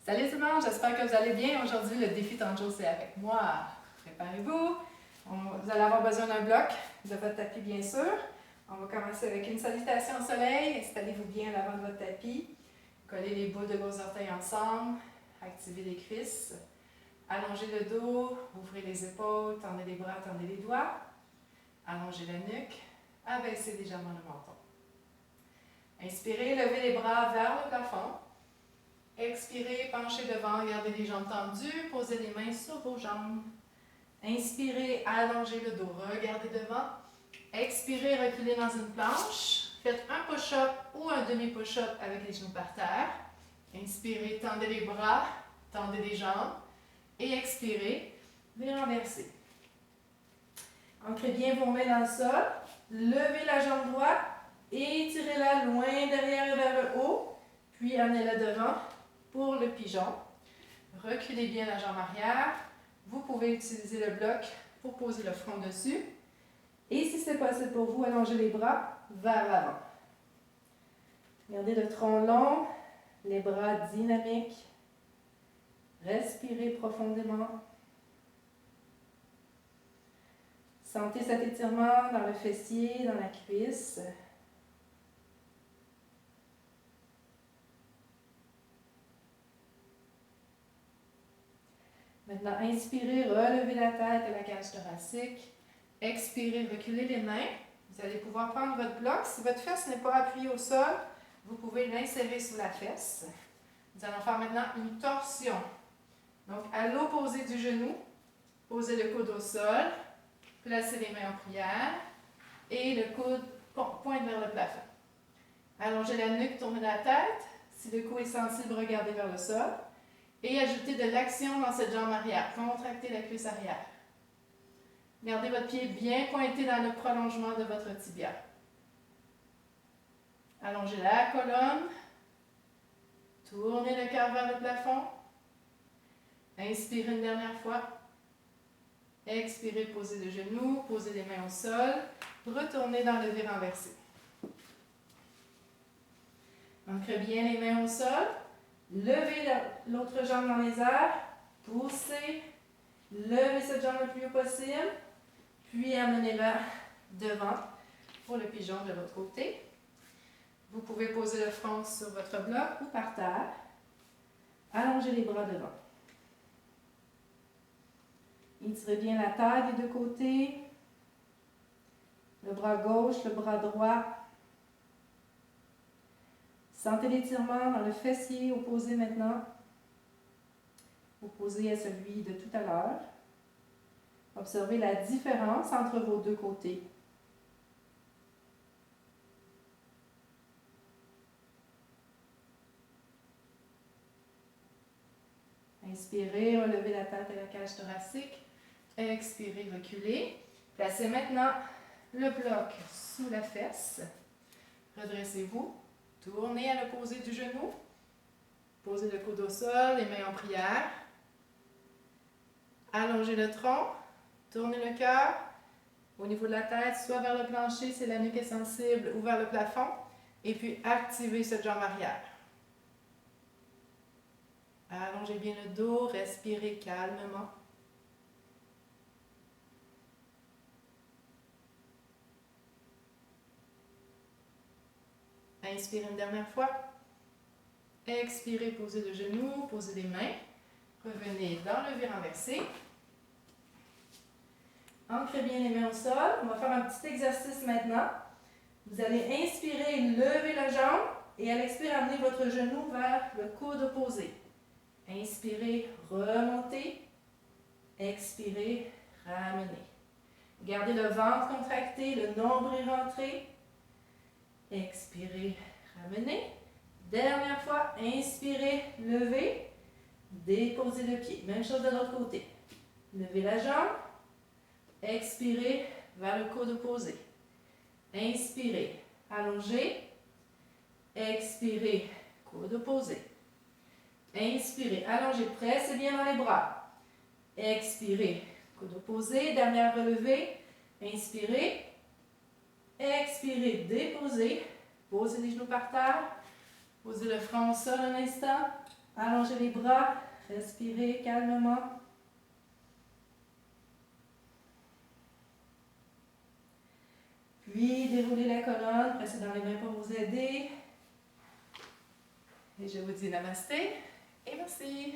Salut tout le monde, j'espère que vous allez bien. Aujourd'hui, le défi tantôt, c'est avec moi. Préparez-vous. Vous allez avoir besoin d'un bloc, de votre tapis bien sûr. On va commencer avec une salutation au soleil. Installez-vous bien à l'avant de votre tapis. Collez les bouts de vos orteils ensemble. Activez les cuisses. Allongez le dos, ouvrez les épaules, tendez les bras, tendez les doigts. Allongez la nuque. Abaissez légèrement le menton. Inspirez, levez les bras vers le plafond. Expirez, penchez devant, gardez les jambes tendues, posez les mains sur vos jambes. Inspirez, allongez le dos, regardez devant. Expirez, reculez dans une planche. Faites un push-up ou un demi-push-up avec les genoux par terre. Inspirez, tendez les bras, tendez les jambes. Et expirez, renversez. Ancrez bien vos mains dans le sol. Levez la jambe droite, étirez-la loin derrière et vers le haut. Puis amenez-la devant. Pour le pigeon, reculez bien la jambe arrière. Vous pouvez utiliser le bloc pour poser le front dessus. Et si c'est possible pour vous, allongez les bras vers l'avant. Gardez le tronc long, les bras dynamiques. Respirez profondément. Sentez cet étirement dans le fessier, dans la cuisse. Maintenant, inspirez, relevez la tête et la cage thoracique. Expirez, reculez les mains. Vous allez pouvoir prendre votre bloc. Si votre fesse n'est pas appuyée au sol, vous pouvez l'insérer sous la fesse. Nous allons faire maintenant une torsion. Donc, à l'opposé du genou, posez le coude au sol, placez les mains en prière et le coude pointe vers le plafond. Allongez la nuque, tournez la tête. Si le cou est sensible, regardez vers le sol. Et ajoutez de l'action dans cette jambe arrière. Contractez la cuisse arrière. Gardez votre pied bien pointé dans le prolongement de votre tibia. Allongez la colonne. Tournez le cœur vers le plafond. Inspirez une dernière fois. Expirez, posez le genou, posez les mains au sol. Retournez dans le V renversé. Ancrez bien les mains au sol. Levez l'autre jambe dans les airs, poussez, levez cette jambe le plus haut possible, puis amenez-la devant pour le pigeon de l'autre côté. Vous pouvez poser le front sur votre bloc ou par terre. Allongez les bras devant. Étirez bien la taille des deux côtés, le bras gauche, le bras droit. Sentez l'étirement dans le fessier opposé maintenant, opposé à celui de tout à l'heure. Observez la différence entre vos deux côtés. Inspirez, relevez la tête et la cage thoracique. Expirez, reculez. Placez maintenant le bloc sous la fesse. Redressez-vous. Tournez à l'opposé du genou. Posez le coude au sol, les mains en prière. Allongez le tronc. Tournez le cœur. Au niveau de la tête, soit vers le plancher si la nuque est sensible ou vers le plafond. Et puis activez cette jambe arrière. Allongez bien le dos, respirez calmement. Inspirez une dernière fois. Expirez, posez le genou, posez les mains. Revenez dans le V renversé. Ancrez bien les mains au sol. On va faire un petit exercice maintenant. Vous allez inspirer, lever la jambe et à l'expire, amener votre genou vers le coude opposé. Inspirez, remontez. Expirez, ramenez. Gardez le ventre contracté, le nombril rentré. Expirez, ramenez. Dernière fois, inspirez, levez. Déposez le pied. Même chose de l'autre côté. Levez la jambe. Expirez vers le coude opposé. Inspirez, allongez. Expirez, coude opposé. Inspirez, allongez, pressez bien dans les bras. Expirez, coude opposé. Dernière relevée. Inspirez. Expirez, déposez. Posez les genoux par terre. Posez le front au sol un instant. Allongez les bras, respirez calmement. Puis déroulez la colonne, pressez dans les mains pour vous aider. Et je vous dis namasté et merci.